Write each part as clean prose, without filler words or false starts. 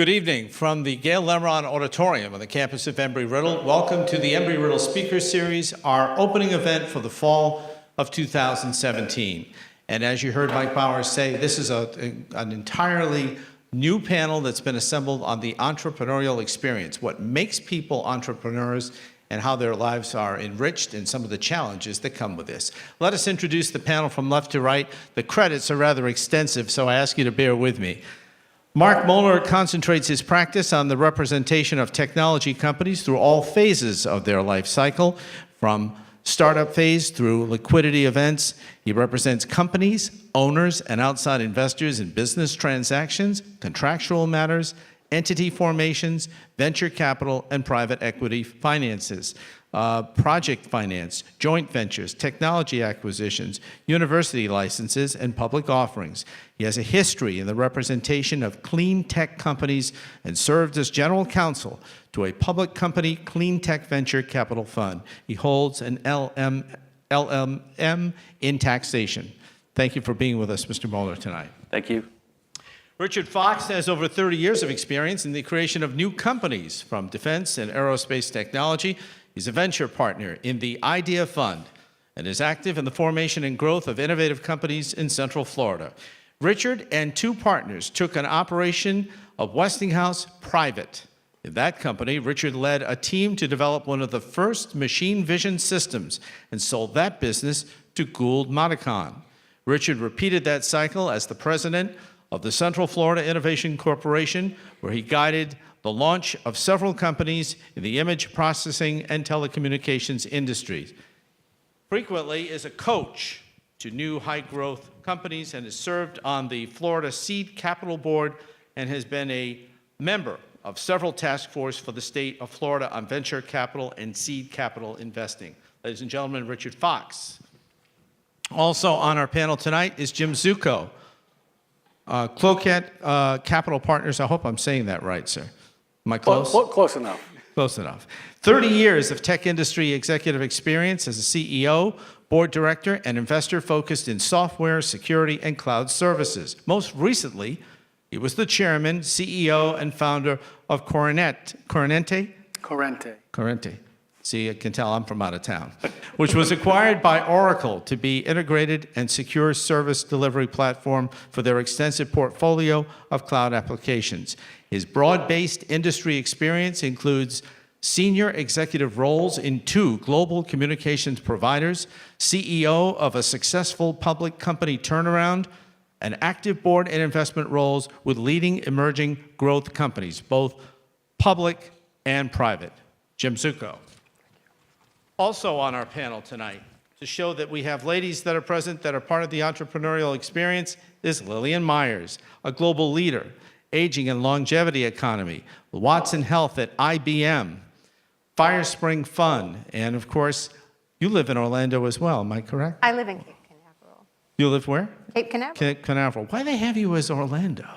Good evening from the Gail Lemron Auditorium on the campus of Embry-Riddle. Welcome to the Embry-Riddle Speaker Series, our opening event for the fall of 2017. And as you heard Mike Bowers say, this is an entirely new panel that's been assembled on the entrepreneurial experience, what makes people entrepreneurs and how their lives are enriched and some of the challenges that come with this. Let us introduce the panel from left to right. The credits are rather extensive, so I ask you to bear with me. Marc Mohler concentrates his practice on the representation of technology companies through all phases of their life cycle, from startup phase through liquidity events. He represents companies, owners, and outside investors in business transactions, contractual matters, entity formations, venture capital, and private equity finances, project finance, joint ventures, technology acquisitions, university licenses, and public offerings. He has a history in the representation of clean tech companies and served as general counsel to a public company clean tech venture capital fund. He holds an LLM in taxation. Thank you for being with us, Mr. Mohler, tonight. Thank you. Richard Fox has over 30 years of experience in the creation of new companies from defense and aerospace technology. He's a venture partner in the Idea Fund and is active in the formation and growth of innovative companies in Central Florida. Richard and two partners took an operation of Westinghouse private. In that company, Richard led a team to develop one of the first machine vision systems and sold that business to Gould Modicon. Richard repeated that cycle as the president of the Central Florida Innovation Corporation, where he guided the launch of several companies in the image processing and telecommunications industries. Frequently is a coach to new high-growth companies and has served on the Florida Seed Capital Board and has been a member of several task forces for the state of Florida on venture capital and seed capital investing. Ladies and gentlemen, Richard Fox. Also on our panel tonight is Jim Zucco, Cloquet Capital Partners. I hope I'm saying that right, sir. Am I close? Close enough. Close enough. 30 years of tech industry executive experience as a CEO, board director, and investor focused in software, security, and cloud services. Most recently, he was the chairman, CEO, and founder of Corrente. See, I can tell I'm from out of town, which was acquired by Oracle to be integrated and secure service delivery platform for their extensive portfolio of cloud applications. His broad-based industry experience includes senior executive roles in two global communications providers, CEO of a successful public company turnaround, and active board and investment roles with leading emerging growth companies, both public and private. Jim Zucco. Also on our panel tonight, to show that we have ladies that are present that are part of the entrepreneurial experience, is Lillian Myers, a global leader, aging and longevity economy, Watson Health at IBM, Firespring Fund, and of course, you live in Orlando as well, am I correct? I live in Cape Canaveral. You live where? Cape Canaveral. Cape Canaveral. Why do they have you as Orlando?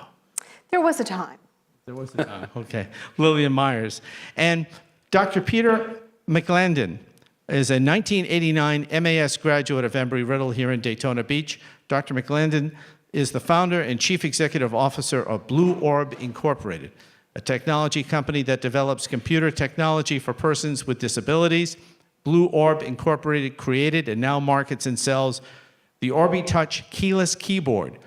There was a time. There was a time, okay. Lillian Myers. And Dr. Peter McAlindon is a 1989 MAS graduate of Embry-Riddle here in Daytona Beach. Dr. McAlindon is the founder and chief executive officer of Blue Orb Incorporated, a technology company that develops computer technology for persons with disabilities. Blue Orb Incorporated created and now markets and sells the OrbiTouch keyless keyboard.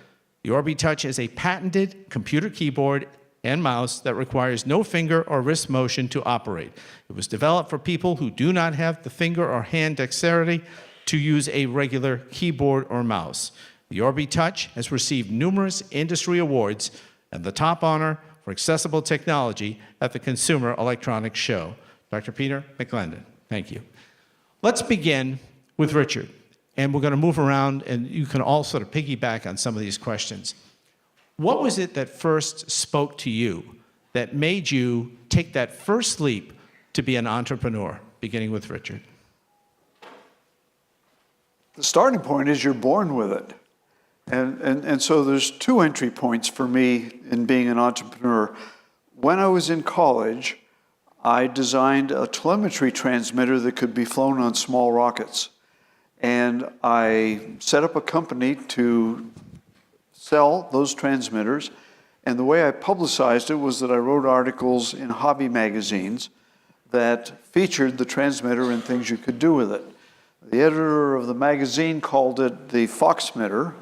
The OrbiTouch is a patented computer keyboard and mouse that requires no finger or wrist motion to operate. It was developed for people who do not have the finger or hand dexterity to use a regular keyboard or mouse. The OrbiTouch has received numerous industry awards and the top honor for accessible technology at the Consumer Electronics Show. Dr. Peter McAlindon, thank you. Let's begin with Richard, and we're going to move around, and you can all sort of piggyback on some of these questions. What was it that first spoke to you that made you take that first leap to be an entrepreneur, beginning with Richard? The starting point is you're born with it. And so there's two entry points for me in being an entrepreneur. When I was in college, I designed a telemetry transmitter that could be flown on small rockets. And I set up a company to sell those transmitters And the way I publicized it was that I wrote articles in hobby magazines that featured the transmitter and things you could do with it. The editor of the magazine called it the Foxmitter,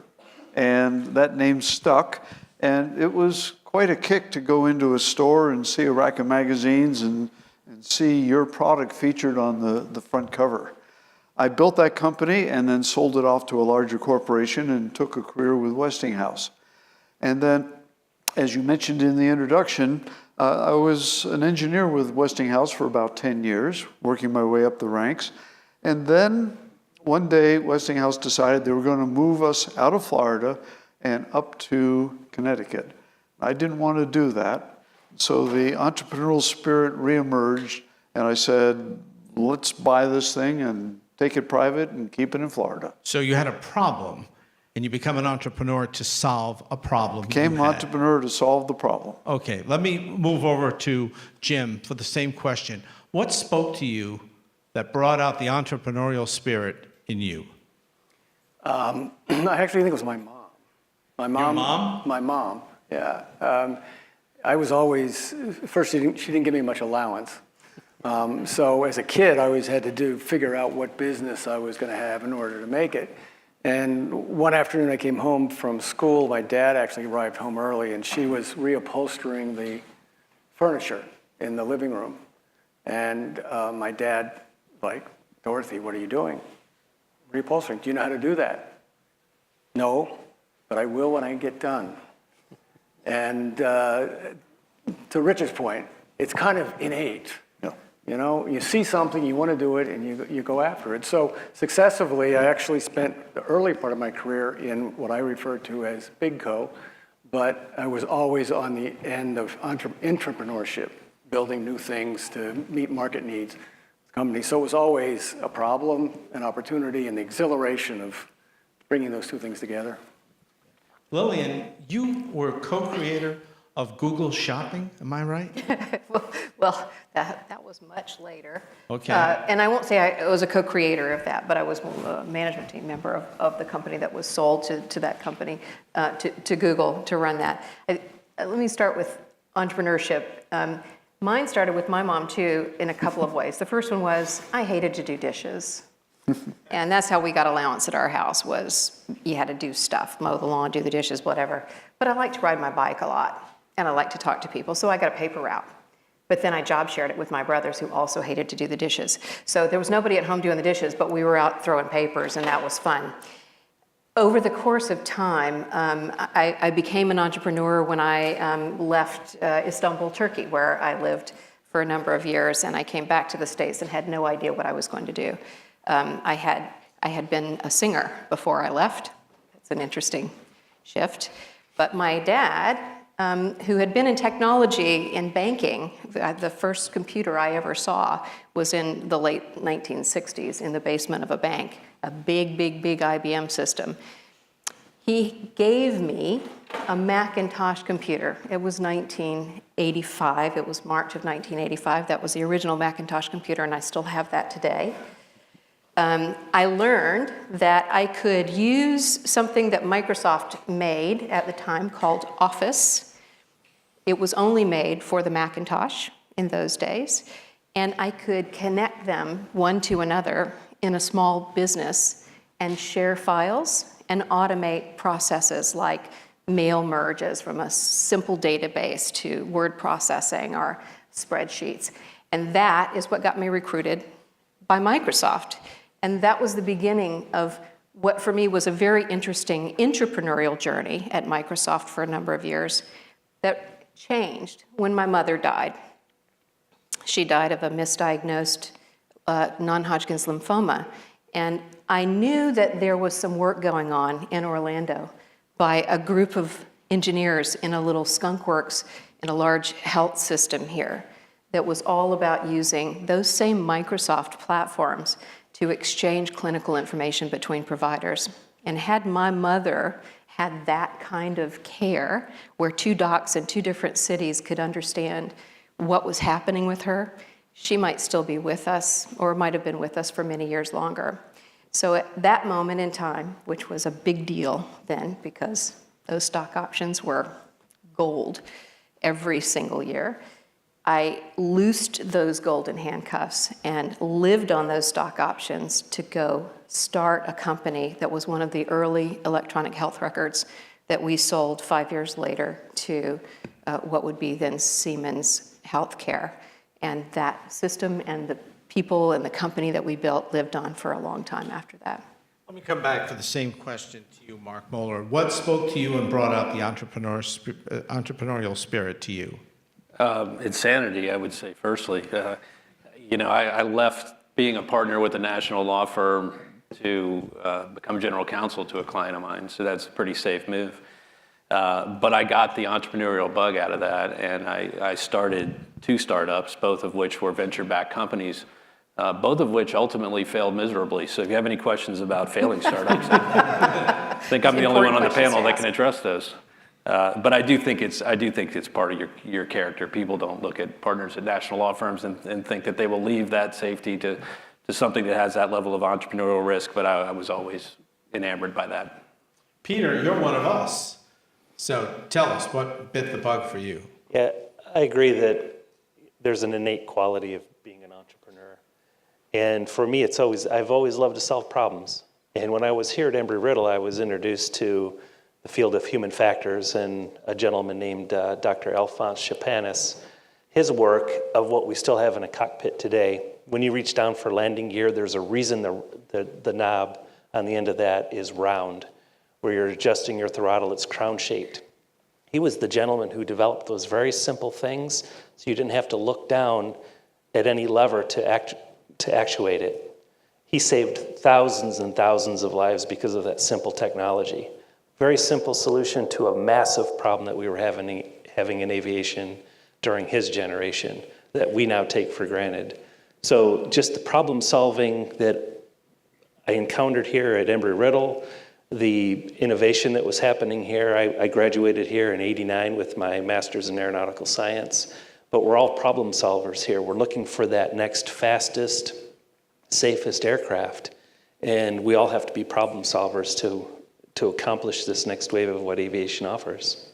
and that name stuck. And it was quite a kick to go into a store and see a rack of magazines and see your product featured on the front cover. I built that company and then sold it off to a larger corporation and took a career with Westinghouse. And then, as you mentioned in the introduction, I was an engineer with Westinghouse for about 10 years, working my way up the ranks. And then one day, Westinghouse decided they were going to move us out of Florida and up to Connecticut. I didn't want to do that. So the entrepreneurial spirit reemerged, and I said, let's buy this thing and take it private and keep it in Florida. So you had a problem, and you become an entrepreneur to solve a problem. Became an entrepreneur to solve the problem. Okay, let me move over to Jim for the same question. What spoke to you that brought out the entrepreneurial spirit in you? I actually think it was my mom. Your mom? My mom, yeah. I was always, first she didn't give me much allowance. So as a kid, I always had to figure out what business I was going to have in order to make it. And one afternoon I came home from school. My dad actually arrived home early, and she was reupholstering the furniture in the living room. And my dad, like, Dorothy, what are you doing? Reupholstering. Do you know how to do that? No, but I will when I get done. And to Richard's point, it's kind of innate. You know, you see something, you want to do it, and you go after it. So successively, I actually spent the early part of my career in what I refer to as Big Co, but I was always on the end of entrepreneurship, building new things to meet market needs of the company. So it was always a problem, an opportunity, and the exhilaration of bringing those two things together. Lillian, you were co-creator of Google Shopping, am I right? Well, that was much later. Okay. And I won't say I was a co-creator of that, but I was a management team member of the company that was sold to that company, to Google, to run that. Let me start with entrepreneurship. Mine started with my mom, too, in a couple of ways. The first one was I hated to do dishes. And that's how we got allowance at our house, was you had to do stuff, mow the lawn, do the dishes, whatever. But I liked to ride my bike a lot, and I liked to talk to people, so I got a paper route. But then I job shared it with my brothers, who also hated to do the dishes. So there was nobody at home doing the dishes, but we were out throwing papers, and that was fun. Over the course of time, I became an entrepreneur when I left Istanbul, Turkey, where I lived for a number of years, and I came back to the States and had no idea what I was going to do. I had been a singer before I left. It's an interesting shift. But my dad, who had been in technology in banking, the first computer I ever saw was in the late 1960s in the basement of a bank, a big, big, big IBM system. He gave me a Macintosh computer. It was 1985. It was March of 1985. That was the original Macintosh computer, and I still have that today. I learned that I could use something that Microsoft made at the time called Office. It was only made for the Macintosh in those days, and I could connect them one to another in a small business and share files and automate processes like mail merges from a simple database to word processing or spreadsheets. And that is what got me recruited by Microsoft. And that was the beginning of what for me was a very interesting entrepreneurial journey at Microsoft for a number of years that changed when my mother died. She died of a misdiagnosed non-Hodgkin's lymphoma. And I knew that there was some work going on in Orlando by a group of engineers in a little skunk works in a large health system here that was all about using those same Microsoft platforms to exchange clinical information between providers. And had my mother had that kind of care, where two docs in two different cities could understand what was happening with her, she might still be with us, or might have been with us for many years longer. So at that moment in time, which was a big deal then, because those stock options were gold every single year. I loosed those golden handcuffs and lived on those stock options to go start a company that was one of the early electronic health records that we sold 5 years later to what would be then Siemens Healthcare. And that system and the people and the company that we built lived on for a long time after that. Let me come back for the same question to you, Marc Mohler. What spoke to you and brought out the entrepreneurial spirit to you? Insanity, I would say, firstly. I left being a partner with a national law firm to become general counsel to a client of mine, so that's a pretty safe move. But I got the entrepreneurial bug out of that, and I started 2 startups, both of which were venture-backed companies, both of which ultimately failed miserably. So if you have any questions about failing startups, I think I'm the only one on the panel that can address those. But I do think it's part of your character. People don't look at partners at national law firms and think that they will leave that safety to something that has that level of entrepreneurial risk. But I was always enamored by that. Peter, you're one of us. So tell us, what bit the bug for you? Yeah, I agree that there's an innate quality of being an entrepreneur. And for me, I've always loved to solve problems. And when I was here at Embry-Riddle, I was introduced to the field of human factors and a gentleman named Dr. Alphonse Chapanis, his work of what we still have in a cockpit today. When you reach down for landing gear, there's a reason the knob on the end of that is round. Where you're adjusting your throttle, it's crown-shaped. He was the gentleman who developed those very simple things, so you didn't have to look down at any lever to actuate it. He saved thousands and thousands of lives because of that simple technology. Very simple solution to a massive problem that we were having in aviation during his generation that we now take for granted. So just the problem solving that I encountered here at Embry-Riddle, the innovation that was happening here. I graduated here in '89 with my master's in aeronautical science, but we're all problem solvers here. We're looking for that next fastest, safest aircraft, and we all have to be problem solvers to accomplish this next wave of what aviation offers.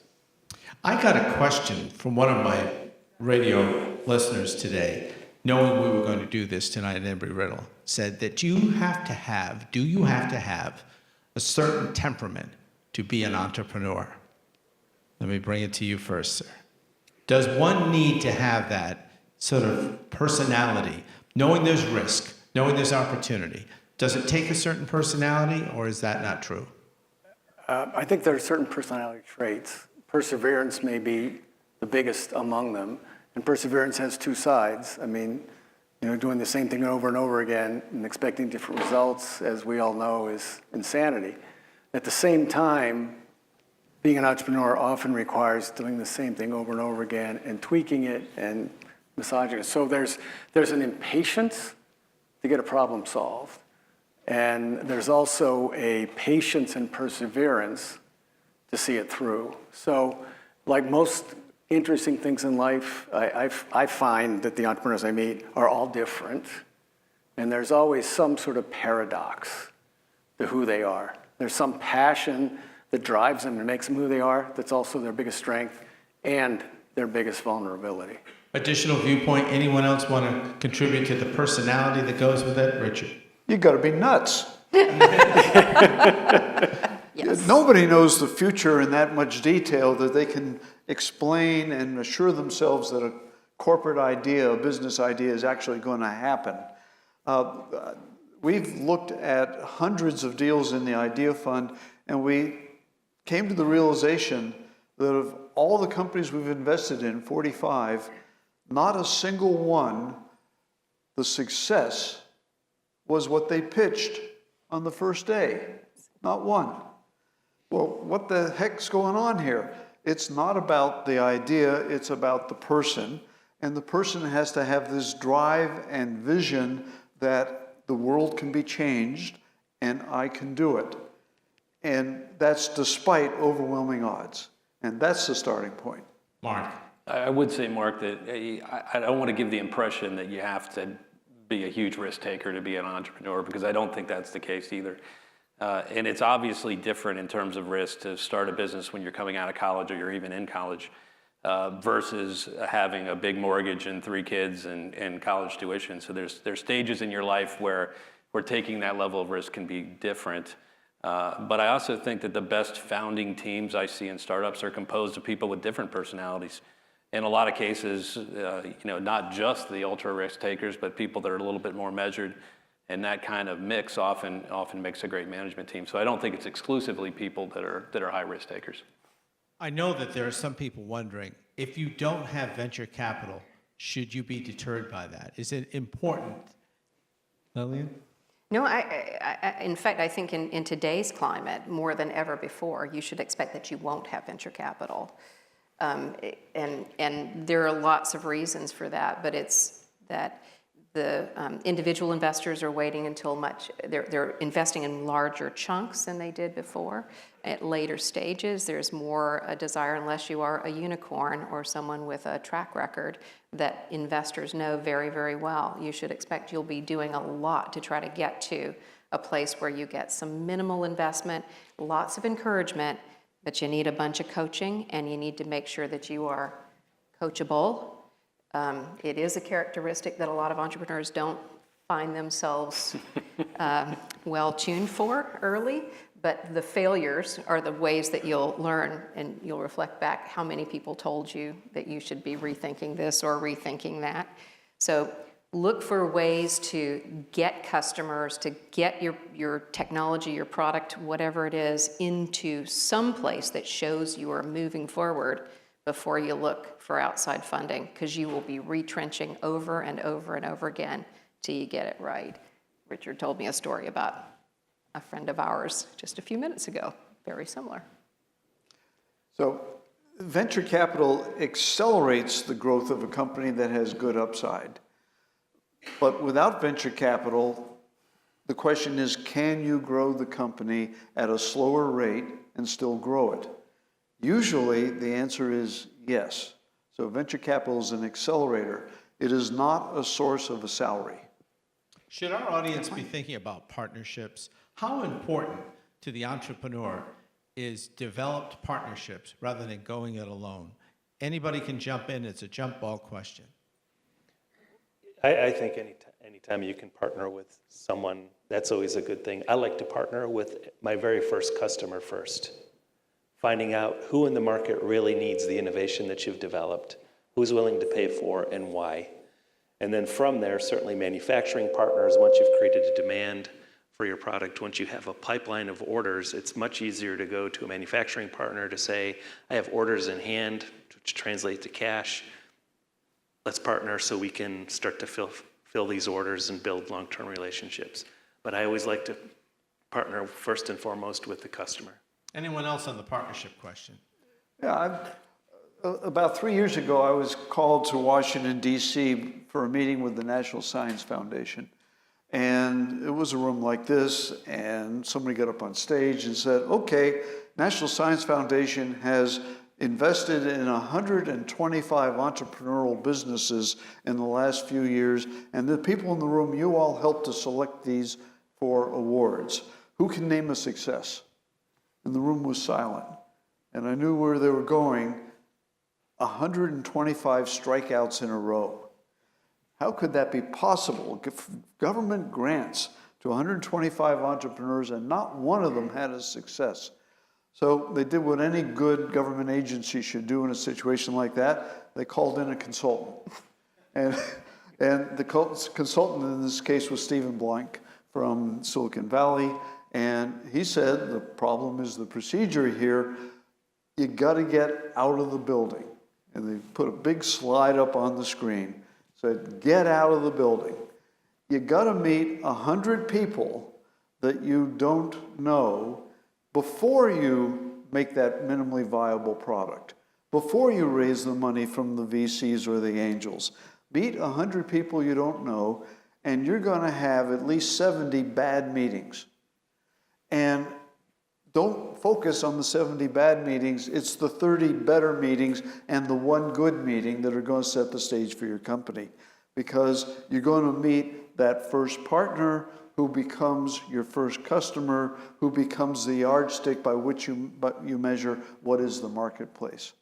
I got a question from one of my radio listeners today, knowing we were going to do this tonight at Embry-Riddle, said that do you have to have a certain temperament to be an entrepreneur? Let me bring it to you first, sir. Does one need to have that sort of personality, knowing there's risk, knowing there's opportunity? Does it take a certain personality, or is that not true? I think there are certain personality traits. Perseverance may be the biggest among them, and perseverance has 2 sides. I mean, doing the same thing over and over again and expecting different results, as we all know, is insanity. At the same time, being an entrepreneur often requires doing the same thing over and over again and tweaking it and massaging it. So there's an impatience to get a problem solved. And there's also a patience and perseverance to see it through. So like most interesting things in life, I find that the entrepreneurs I meet are all different. And there's always some sort of paradox to who they are. There's some passion that drives them and makes them who they are. That's also their biggest strength and their biggest vulnerability. Additional viewpoint, anyone else want to contribute to the personality that goes with it? Richard? You got to be nuts. Yes. Nobody knows the future in that much detail that they can explain and assure themselves that a corporate idea, a business idea is actually going to happen. We've looked at hundreds of deals in the Idea Fund, and we came to the realization that of all the companies we've invested in, 45, not a single one, the success was what they pitched on the first day. Not one. Well, what the heck's going on here? It's not about the idea, it's about the person. And the person has to have this drive and vision that the world can be changed and I can do it. And that's despite overwhelming odds. And that's the starting point. Marc? I would say, Marc, that I don't want to give the impression that you have to be a huge risk taker to be an entrepreneur, because I don't think that's the case either. And it's obviously different in terms of risk to start a business when you're coming out of college or you're even in college versus having a big mortgage and 3 kids and college tuition. So there's stages in your life where taking that level of risk can be different. But I also think that the best founding teams I see in startups are composed of people with different personalities. In a lot of cases, not just the ultra risk takers, but people that are a little bit more measured. And that kind of mix often makes a great management team. So I don't think it's exclusively people that are high risk takers. I know that there are some people wondering, if you don't have venture capital, should you be deterred by that? Is it important? Lillian? No, in fact, I think in today's climate, more than ever before, you should expect that you won't have venture capital. And there are lots of reasons for that, but it's that the individual investors are waiting until they're investing in larger chunks than they did before. At later stages, there's more a desire, unless you are a unicorn or someone with a track record that investors know very, very well. You should expect you'll be doing a lot to try to get to a place where you get some minimal investment, lots of encouragement, but you need a bunch of coaching, and you need to make sure that you are coachable. It is a characteristic that a lot of entrepreneurs don't find themselves well tuned for early, but the failures are the ways that you'll learn, and you'll reflect back how many people told you that you should be rethinking this or rethinking that. So look for ways to get customers, to get your technology, your product, whatever it is, into some place that shows you are moving forward before you look for outside funding, because you will be retrenching over and over and over again till you get it right. Richard told me a story about a friend of ours just a few minutes ago, very similar. So venture capital accelerates the growth of a company that has good upside. But without venture capital, the question is, can you grow the company at a slower rate and still grow it? Usually, the answer is yes. So venture capital is an accelerator. It is not a source of a salary. Should our audience be thinking about partnerships? How important to the entrepreneur is developed partnerships rather than going it alone? Anybody can jump in. It's a jump ball question. I think anytime you can partner with someone, that's always a good thing. I like to partner with my very first customer first, finding out who in the market really needs the innovation that you've developed, who's willing to pay for and why. And then from there, certainly manufacturing partners, once you've created a demand for your product, once you have a pipeline of orders, it's much easier to go to a manufacturing partner to say, I have orders in hand, which translate to cash. Let's partner so we can start to fill these orders and build long-term relationships. But I always like to partner first and foremost with the customer. Anyone else on the partnership question? Yeah, about 3 years ago, I was called to Washington, D.C. for a meeting with the National Science Foundation. And it was a room like this, and somebody got up on stage and said, okay, National Science Foundation has invested in 125 entrepreneurial businesses in the last few years, and the people in the room, you all helped to select these for awards. Who can name a success? And the room was silent. And I knew where they were going. 125 strikeouts in a row. How could that be possible? Government grants to 125 entrepreneurs, and not one of them had a success. So they did what any good government agency should do in a situation like that. They called in a consultant. And the consultant in this case was Stephen Blank from Silicon Valley. And he said, the problem is the procedure here. You got to get out of the building. And they put a big slide up on the screen. Said, get out of the building. You got to meet 100 people that you don't know before you make that minimally viable product, before you raise the money from the VCs or the angels. Meet 100 people you don't know, and you're going to have at least 70 bad meetings. And don't focus on the 70 bad meetings. It's the 30 better meetings and the one good meeting that are going to set the stage for your company. Because you're going to meet that first partner who becomes your first customer, who becomes the yardstick by which you measure what is the marketplace.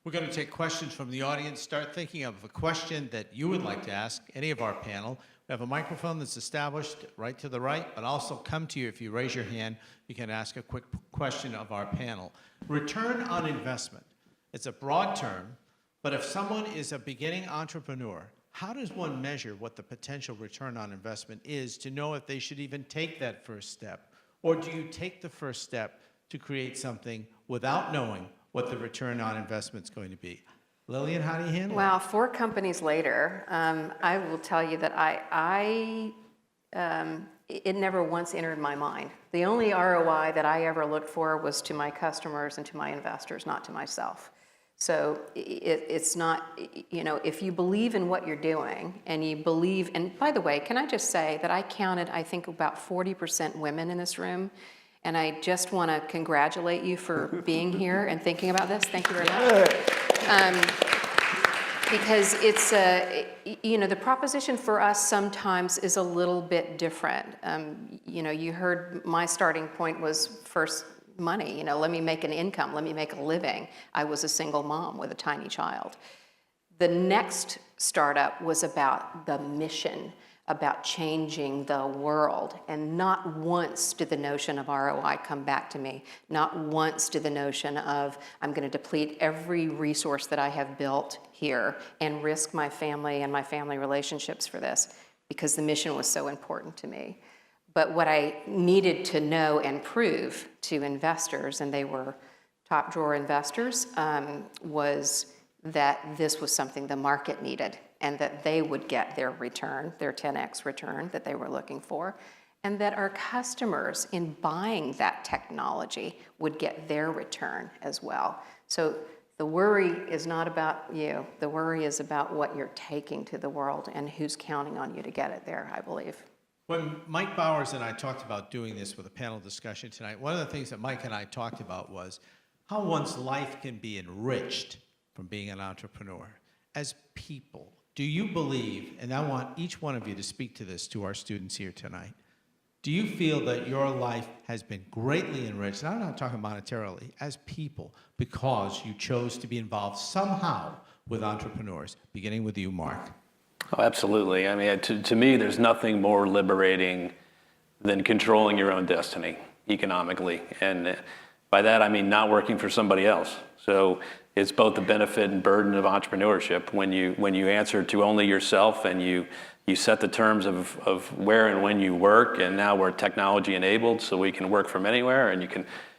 We're going to take questions from the audience. Start thinking of a question that you would like to ask any of our panel. We have a microphone that's established right to the right, but also come to you if you raise your hand. You can ask a quick question of our panel. Return on investment. It's a broad term, but if someone is a beginning entrepreneur, how does one measure what the potential return on investment is to know if they should even take that first step? Or do you take the first step to create something without knowing what the return on investment is going to be? Lillian, how do you handle it? Well, 4 companies later, I will tell you that it never once entered my mind. The only ROI that I ever looked for was to my customers and to my investors, not to myself. So it's not, if you believe in what you're doing and you believe, and by the way, can I just say that I counted, I think, about 40% women in this room. And I just want to congratulate you for being here and thinking about this. Thank you very much. Because it's, the proposition for us sometimes is a little bit different. You heard my starting point was first money. Let me make an income. Let me make a living. I was a single mom with a tiny child. The next startup was about the mission, about changing the world. And not once did the notion of ROI come back to me. Not once did the notion of, I'm going to deplete every resource that I have built here and risk my family and my family relationships for this, because the mission was so important to me. But what I needed to know and prove to investors, and they were top drawer investors, was that this was something the market needed, and that they would get their return, their 10x return that they were looking for, and that our customers in buying that technology would get their return as well. So the worry is not about you. The worry is about what you're taking to the world and who's counting on you to get it there, I believe. When Mike Bowers and I talked about doing this with a panel discussion tonight, one of the things that Mike and I talked about was how one's life can be enriched from being an entrepreneur. As people, do you believe, and I want each one of you to speak to this to our students here tonight, do you feel that your life has been greatly enriched, and I'm not talking monetarily, as people, because you chose to be involved somehow with entrepreneurs, beginning with you, Marc? Oh, absolutely. I mean, to me, there's nothing more liberating than controlling your own destiny economically. And by that, I mean not working for somebody else. So it's both the benefit and burden of entrepreneurship when you answer to only yourself, and you set the terms of where and when you work. And now we're technology enabled, so we can work from anywhere, and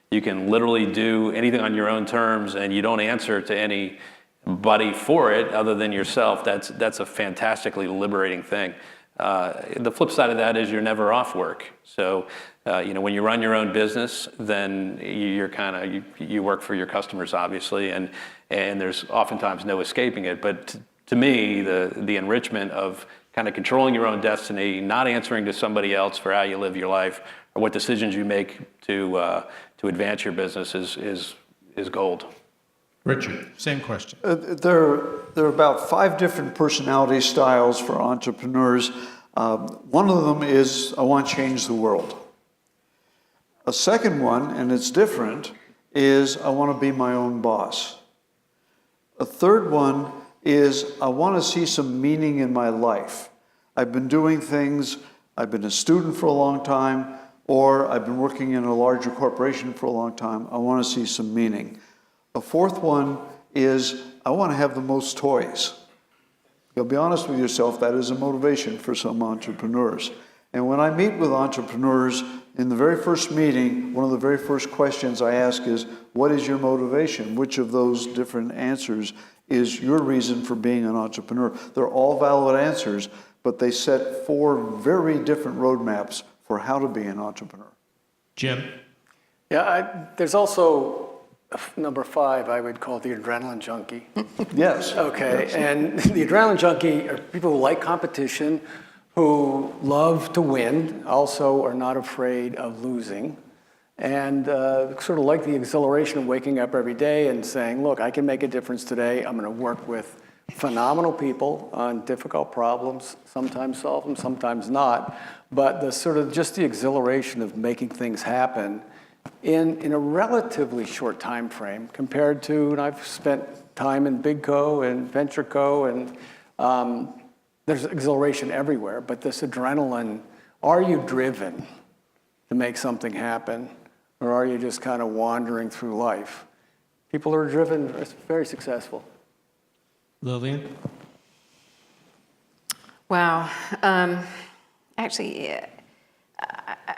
you can literally do anything on your own terms, and you don't answer to anybody for it other than yourself. That's a fantastically liberating thing. The flip side of that is you're never off work. So, when you run your own business, then you work for your customers, obviously, and there's oftentimes no escaping it. But to me, the enrichment of kind of controlling your own destiny, not answering to somebody else for how you live your life or what decisions you make to advance your business is gold. Richard, same question. There are about 5 different personality styles for entrepreneurs. One of them is, I want to change the world. A second one, and it's different, is I want to be my own boss. A third one is I want to see some meaning in my life. I've been doing things, I've been a student for a long time, or I've been working in a larger corporation for a long time. I want to see some meaning. A fourth one is I want to have the most toys. You'll be honest with yourself, that is a motivation for some entrepreneurs. And when I meet with entrepreneurs, in the very first meeting, one of the very first questions I ask is, what is your motivation? Which of those different answers is your reason for being an entrepreneur? They're all valid answers, but they set 4 very different roadmaps for how to be an entrepreneur. Jim? Yeah, there's also number 5, I would call the adrenaline junkie. Yes. Okay, Yes. and the adrenaline junkie are people who like competition, who love to win, also are not afraid of losing, and sort of like the exhilaration of waking up every day and saying, look, I can make a difference today. I'm going to work with phenomenal people on difficult problems, sometimes solve them, sometimes not. But the sort of just the exhilaration of making things happen in a relatively short time frame compared to, and I've spent time in Big Co and Venture Co, and there's exhilaration everywhere, but this adrenaline, are you driven to make something happen, or are you just kind of wandering through life? People who are driven are very successful. Lillian? Wow. Actually,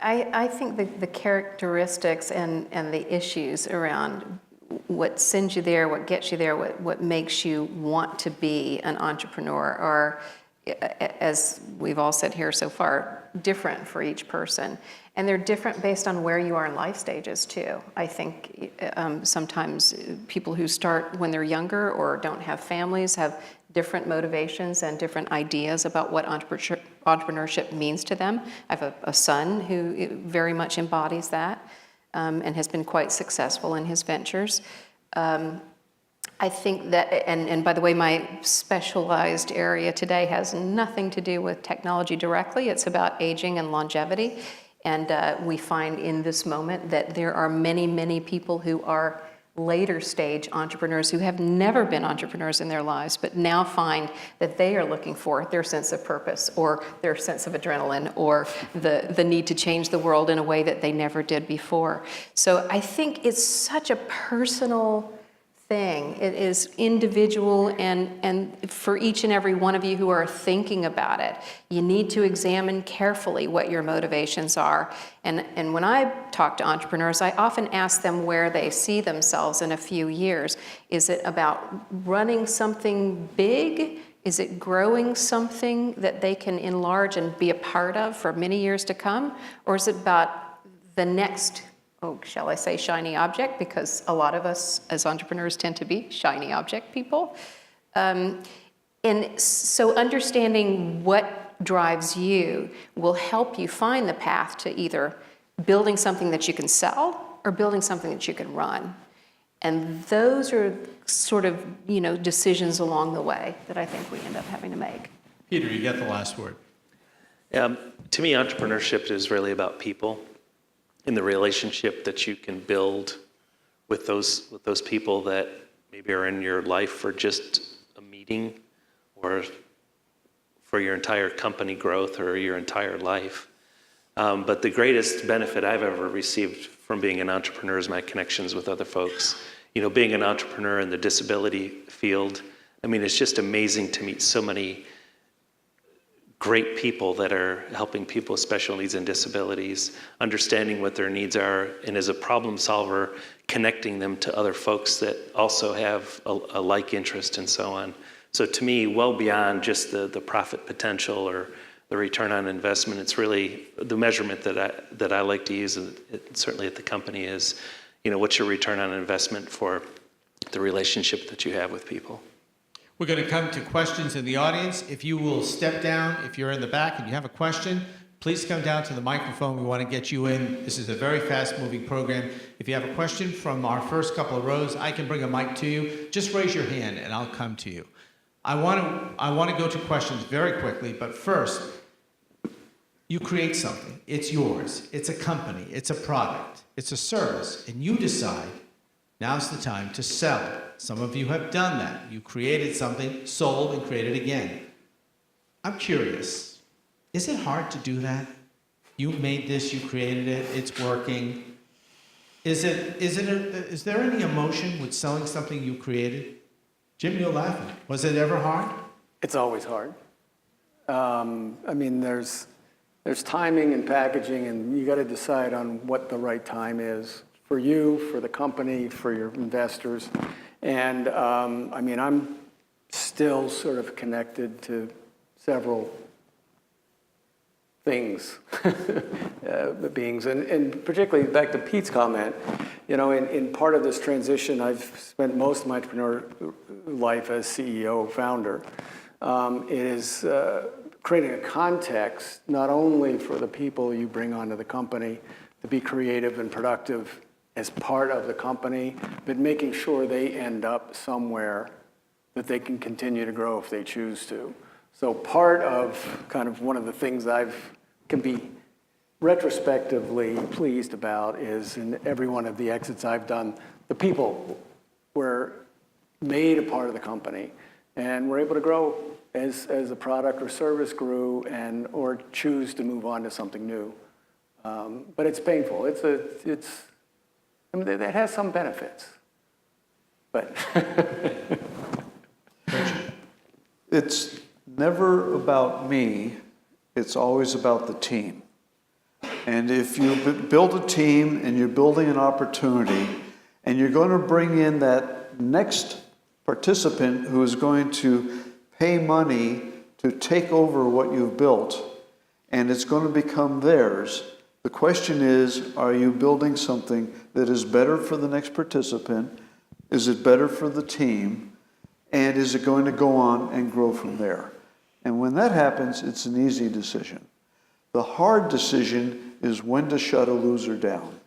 I think the characteristics and the issues around what sends you there, what gets you there, what makes you want to be an entrepreneur are, as we've all said here so far, different for each person. And they're different based on where you are in life stages too. I think sometimes people who start when they're younger or don't have families have different motivations and different ideas about what entrepreneurship means to them. I have a son who very much embodies that and has been quite successful in his ventures. I think that, and by the way, my specialized area today has nothing to do with technology directly. It's about aging and longevity. And we find in this moment that there are many, many people who are later stage entrepreneurs who have never been entrepreneurs in their lives, but now find that they are looking for their sense of purpose or their sense of adrenaline or the need to change the world in a way that they never did before. So I think it's such a personal thing. It is individual, and for each and every one of you who are thinking about it, you need to examine carefully what your motivations are. And when I talk to entrepreneurs, I often ask them where they see themselves in a few years. Is it about running something big? Is it growing something that they can enlarge and be a part of for many years to come? Or is it about the next, shall I say, shiny object, because a lot of us as entrepreneurs tend to be shiny object people. And so understanding what drives you will help you find the path to either building something that you can sell or building something that you can run. And those are sort of, decisions along the way that I think we end up having to make. Peter, you get the last word. To me, entrepreneurship is really about people and the relationship that you can build with those people that maybe are in your life for just a meeting or for your entire company growth or your entire life. But the greatest benefit I've ever received from being an entrepreneur is my connections with other folks. Being an entrepreneur in the disability field, it's just amazing to meet so many great people that are helping people with special needs and disabilities, understanding what their needs are, and as a problem solver, connecting them to other folks that also have a like interest and so on. So to me, well beyond just the profit potential or the return on investment, it's really the measurement that I like to use, and certainly at the company, is, what's your return on investment for the relationship that you have with people. We're going to come to questions in the audience. If you will step down, if you're in the back and you have a question, please come down to the microphone. We want to get you in. This is a very fast-moving program. If you have a question from our first couple of rows, I can bring a mic to you. Just raise your hand and I'll come to you. I want to go to questions very quickly, but first, you create something. It's yours. It's a company. It's a product. It's a service. And you decide, now's the time to sell it. Some of you have done that. You created something, sold, and created again. I'm curious, is it hard to do that? You made this, you created it, it's working. Is there any emotion with selling something you created? Jim, you're laughing. Was it ever hard? It's always hard. There's timing and packaging, and you got to decide on what the right time is for you, for the company, for your investors. And I'm still sort of connected to several things, beings, and particularly back to Pete's comment, in part of this transition, I've spent most of my entrepreneur life as CEO, founder. It is creating a context not only for the people you bring onto the company to be creative and productive as part of the company, but making sure they end up somewhere that they can continue to grow if they choose to. So part of kind of one of the things can be retrospectively pleased about is in every one of the exits I've done, the people were made a part of the company and were able to grow as a product or service grew or choose to move on to something new. But it's painful. I mean, it has some benefits, but. It's never about me, it's always about the team. And if you build a team and you're building an opportunity and you're going to bring in that next participant who is going to pay money to take over what you've built and it's going to become theirs, the question is, are you building something that is better for the next participant? Is it better for the team? And is it going to go on and grow from there? And when that happens, it's an easy decision. The hard decision is when to shut a loser down.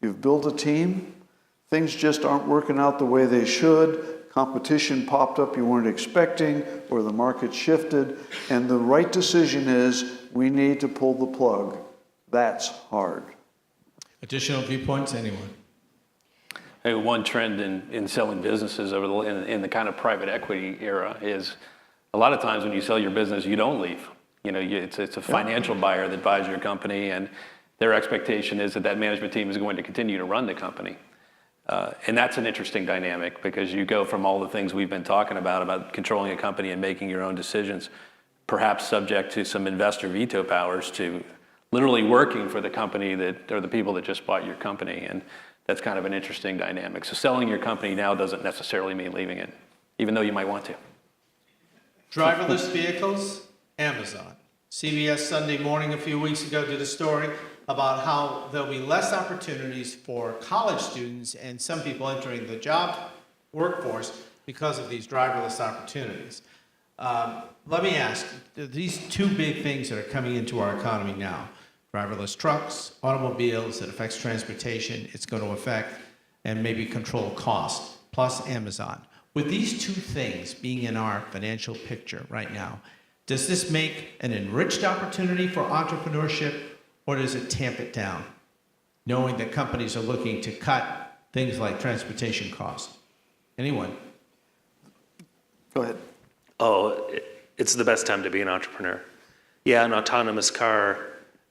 You've built a team, things just aren't working out the way they should, competition popped up you weren't expecting, or the market shifted, and the right decision is we need to pull the plug. That's hard. Additional viewpoints, anyone? Hey, one trend in selling businesses in the kind of private equity era is a lot of times when you sell your business, you don't leave. You know, it's a financial buyer that buys your company, and their expectation is that management team is going to continue to run the company. And that's an interesting dynamic because you go from all the things we've been talking about controlling a company and making your own decisions, perhaps subject to some investor veto powers, to literally working for the company or the people that just bought your company. And that's kind of an interesting dynamic. So selling your company now doesn't necessarily mean leaving it, even though you might want to. Driverless vehicles, Amazon. CBS Sunday Morning a few weeks ago did a story about how there'll be less opportunities for college students and some people entering the job workforce because of these driverless opportunities. Let me ask, these two big things that are coming into our economy now, driverless trucks, automobiles, it affects transportation, it's going to affect and maybe control cost, plus Amazon. With these two things being in our financial picture right now, does this make an enriched opportunity for entrepreneurship, or does it tamp it down, knowing that companies are looking to cut things like transportation costs? Anyone? Go ahead. Oh, it's the best time to be an entrepreneur. Yeah, an autonomous car,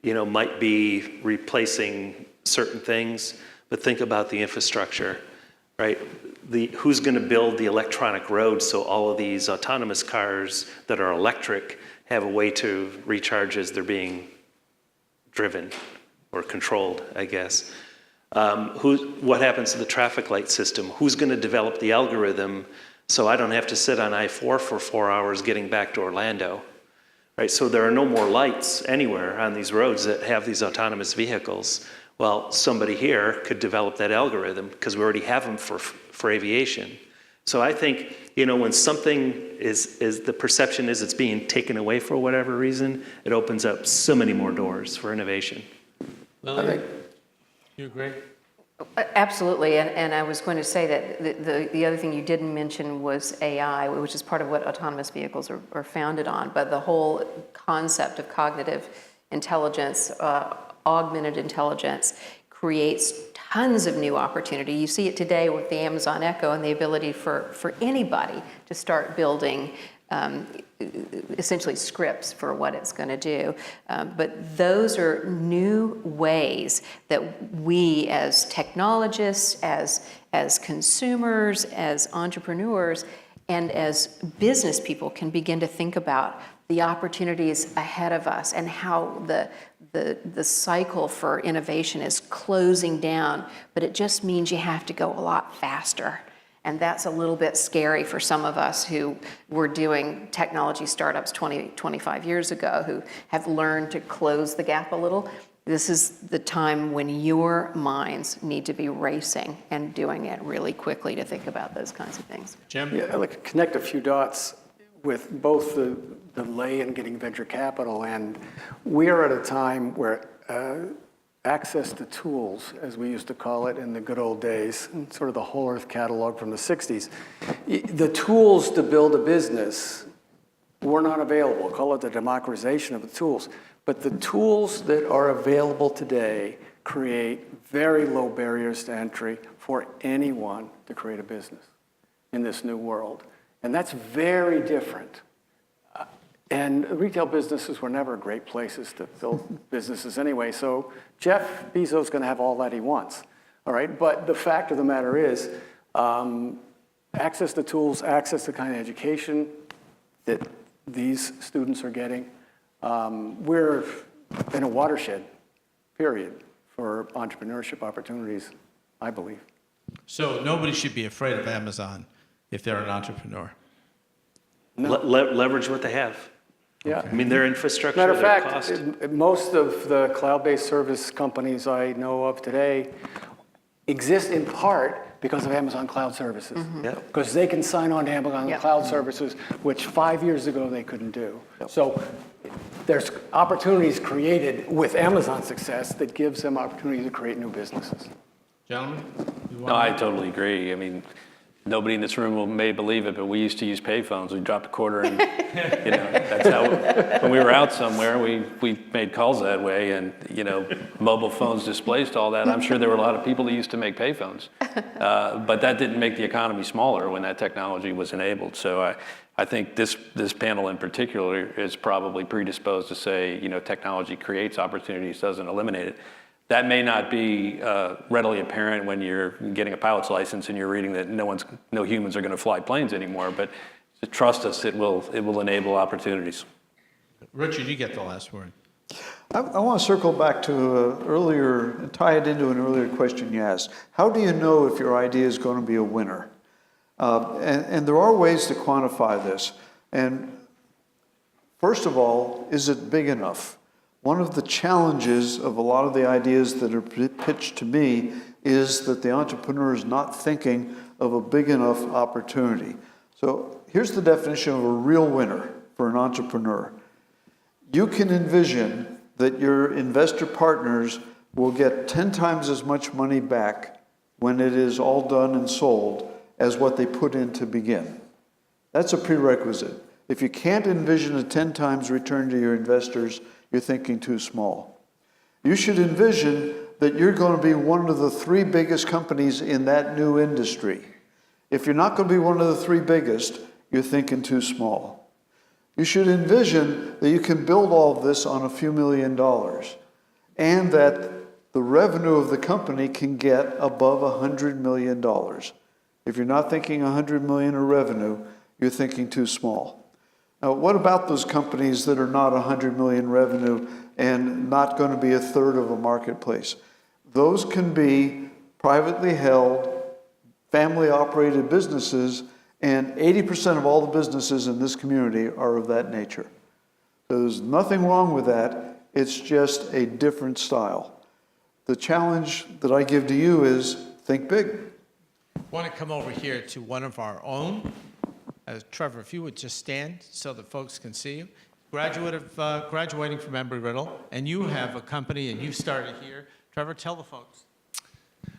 might be replacing certain things, but think about the infrastructure, right? Who's going to build the electronic roads so all of these autonomous cars that are electric have a way to recharge as they're being driven or controlled, I guess. What happens to the traffic light system? Who's going to develop the algorithm so I don't have to sit on I-4 for 4 hours getting back to Orlando? Right, so there are no more lights anywhere on these roads that have these autonomous vehicles. Well, somebody here could develop that algorithm because we already have them for aviation. So I think, when something is the perception is it's being taken away for whatever reason, it opens up so many more doors for innovation. Lillian, you agree? Absolutely, and I was going to say that the other thing you didn't mention was AI, which is part of what autonomous vehicles are founded on, but the whole concept of cognitive intelligence, augmented intelligence, creates tons of new opportunity. You see it today with the Amazon Echo and the ability for anybody to start building essentially scripts for what it's going to do. But those are new ways that we as technologists, as consumers, as entrepreneurs, and as business people can begin to think about the opportunities ahead of us and how the cycle for innovation is closing down, but it just means you have to go a lot faster. And that's a little bit scary for some of us who were doing technology startups 20, 25 years ago, who have learned to close the gap a little. This is the time when your minds need to be racing and doing it really quickly to think about those kinds of things. Jim? Yeah, I'd like to connect a few dots with both the delay in getting venture capital, and we are at a time where access to tools, as we used to call it in the good old days, sort of the Whole Earth catalog from the 60s. The tools to build a business were not available. Call it the democratization of the tools. But the tools that are available today create very low barriers to entry for anyone to create a business in this new world. And that's very different. And retail businesses were never great places to build businesses anyway. So Jeff Bezos is going to have all that he wants, all right? But the fact of the matter is, access to tools, access to the kind of education that these students are getting, we're in a watershed, period, for entrepreneurship opportunities, I believe. So nobody should be afraid of Amazon if they're an entrepreneur. Leverage what they have. Yeah. I mean, their infrastructure, Matter of their fact, cost. most of the cloud-based service companies I know of today exist in part because of Amazon Cloud Services. Yeah. Because they can sign on to Amazon Yep. Cloud Services, which 5 years ago they couldn't do. So there's opportunities created with Amazon success that gives them opportunities to create new businesses. Gentlemen? you No, want- I totally agree. I mean, nobody in this room may believe it, but we used to use payphones. We dropped a quarter and, that's how, when we were out somewhere, we made calls that way and, mobile phones displaced all that. I'm sure there were a lot of people that used to make payphones. But that didn't make the economy smaller when that technology was enabled. So I think this panel in particular is probably predisposed to say, technology creates opportunities, doesn't eliminate it. That may not be readily apparent when you're getting a pilot's license and you're reading that no humans are going to fly planes anymore, but trust us, it will enable opportunities. Richard, you get the last word. I want to circle back to earlier, tie it into an earlier question you asked. How do you know if your idea is going to be a winner? And there are ways to quantify this. And first of all, is it big enough? One of the challenges of a lot of the ideas that are pitched to me is that the entrepreneur is not thinking of a big enough opportunity. So here's the definition of a real winner for an entrepreneur. You can envision that your investor partners will get 10 times as much money back when it is all done and sold as what they put in to begin. That's a prerequisite. If you can't envision a 10 times return to your investors, you're thinking too small. You should envision that you're going to be one of the 3 biggest companies in that new industry. If you're not going to be one of the 3 biggest, you're thinking too small. You should envision that you can build all of this on a few $1 million and that the revenue of the company can get above $100 million. If you're not thinking $100 million of revenue, you're thinking too small. Now, what about those companies that are not $100 million revenue and not going to be a third of a marketplace? Those can be privately held, family-operated businesses, and 80% of all the businesses in this community are of that nature. So there's nothing wrong with that. It's just a different style. The challenge that I give to you is think big. I want to come over here to one of our own. Trevor, if you would just stand so that folks can see you. Graduating from Embry-Riddle, and you have a company and you started here. Trevor, tell the folks.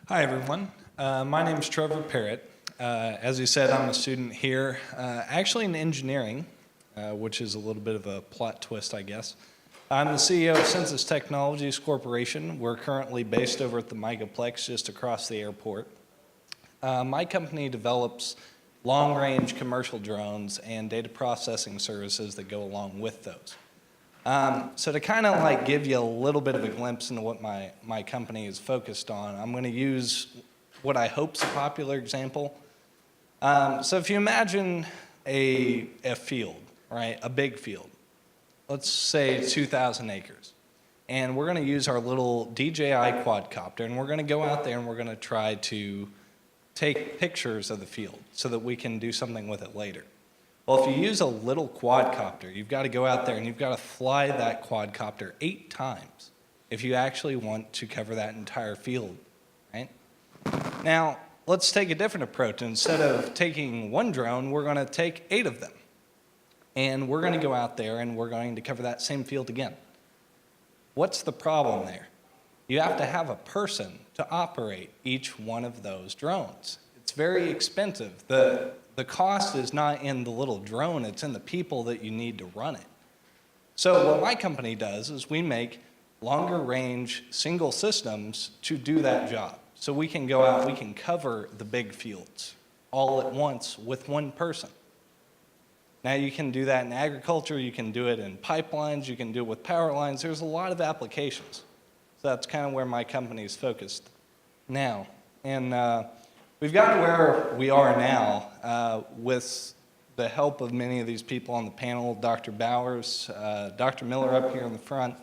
Hi, everyone. My name is Trevor Parrott. As you said, I'm a student here, actually in engineering, which is a little bit of a plot twist, I guess. I'm the CEO of Census Technologies Corporation. We're currently based over at the Megaplex, just across the airport. My company develops long-range commercial drones and data processing services that go along with those. So to kind of like give you a little bit of a glimpse into what my company is focused on, I'm going to use what I hope is a popular example. So if you imagine a field, right, a big field, let's say 2,000 acres, and we're going to use our little DJI quadcopter, and we're going to go out there and we're going to try to take pictures of the field so that we can do something with it later. Well, if you use a little quadcopter, you've got to go out there and you've got to fly that quadcopter 8 times if you actually want to cover that entire field, right? Now, let's take a different approach. Instead of taking 1 drone, we're going to take 8 of them. And we're going to go out there and we're going to cover that same field again. What's the problem there? you have to have a person to operate each one of those drones. It's very expensive. The cost is not in the little drone, it's in the people that you need to run it. So what my company does is we make longer range single systems to do that job. So we can go out, we can cover the big fields all at once with one person. Now you can do that in agriculture, you can do it in pipelines, you can do it with power lines. There's a lot of applications. So that's kind of where my company is focused now. And we've gotten to where we are now with the help of many of these people on the panel, Dr. Bowers, Dr. Miller up here in the front.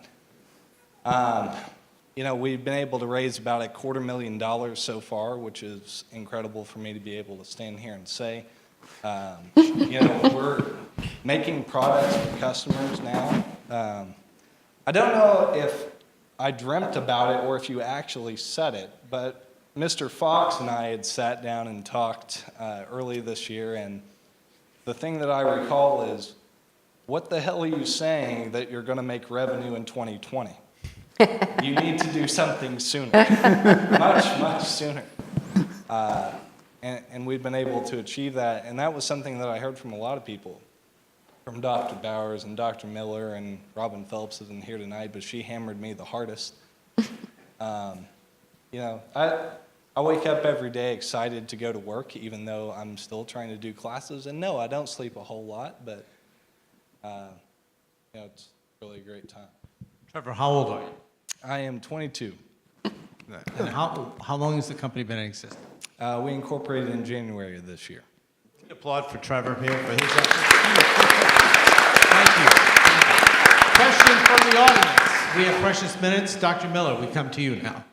You know, we've been able to raise about $250,000 so far, which is incredible for me to be able to stand here and say. You know, we're making products for customers now. I don't know if I dreamt about it or if you actually said it, but Mr. Fox and I had sat down and talked early this year, and the thing that I recall is, what the hell are you saying that you're going to make revenue in 2020? You need to do something sooner, much sooner. And we've been able to achieve that, and that was something that I heard from a lot of people, from Dr. Bowers and Dr. Miller, and Robin Phelps isn't here tonight, but she hammered me the hardest. You know, I wake up every day excited to go to work, even though I'm still trying to do classes, and no, I don't sleep a whole lot, but you know, it's really a great time. Trevor, how old are you? I am 22. And how long has the company been in existence? We incorporated in January of this year. Applaud for Trevor here for his efforts. Thank you. Question from the audience. We have precious minutes. Dr. Miller, we come to you now.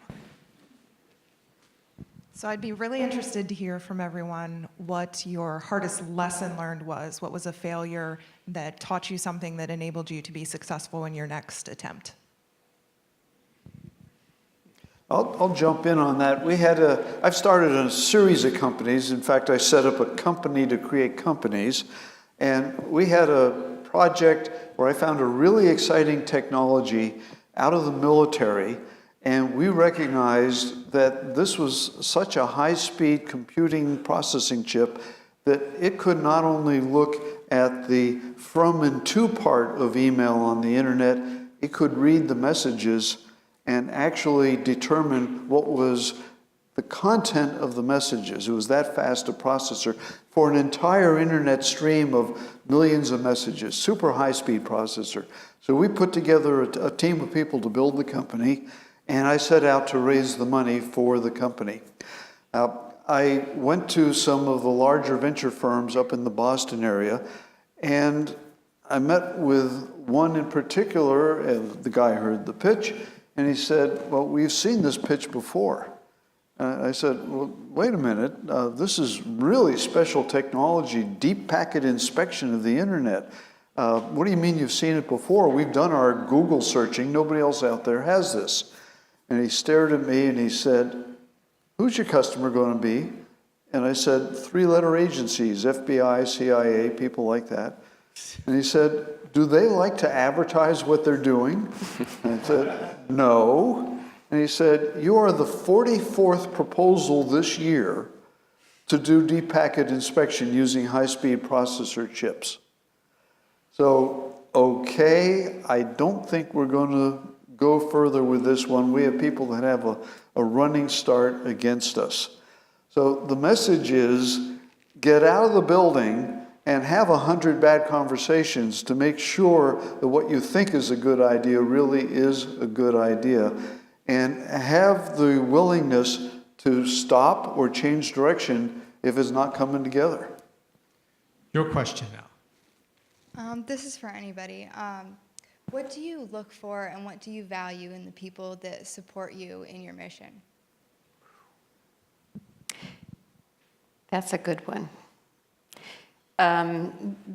So I'd be really interested to hear from everyone what your hardest lesson learned was. What was a failure that taught you something that enabled you to be successful in your next attempt? I'll jump in on that. I've started a series of companies. In fact, I set up a company to create companies. And we had a project where I found a really exciting technology out of the military. And we recognized that this was such a high-speed computing processing chip that it could not only look at the from and to part of email on the internet, it could read the messages and actually determine what was the content of the messages. It was that fast a processor for an entire internet stream of millions of messages, super high-speed processor. So we put together a team of people to build the company, and I set out to raise the money for the company. I went to some of the larger venture firms up in the Boston area, and I met with one in particular, and the guy heard the pitch, and he said, well, we've seen this pitch before. I said, well, wait a minute, this is really special technology, deep packet inspection of the internet. What do you mean you've seen it before? We've done our Google searching, nobody else out there has this. And he stared at me and he said, who's your customer going to be? And I said, 3-letter agencies, FBI, CIA, people like that. And he said, do they like to advertise what they're doing? And I said, no. And he said, you are the 44th proposal this year to do deep packet inspection using high-speed processor chips. So, okay, I don't think we're going to go further with this one. We have people that have a running start against us. So the message is, get out of the building and have 100 bad conversations to make sure that what you think is a good idea really is a good idea. And have the willingness to stop or change direction if it's not coming together. Your question now. This is for anybody. What do you look for and what do you value in the people that support you in your mission? That's a good one.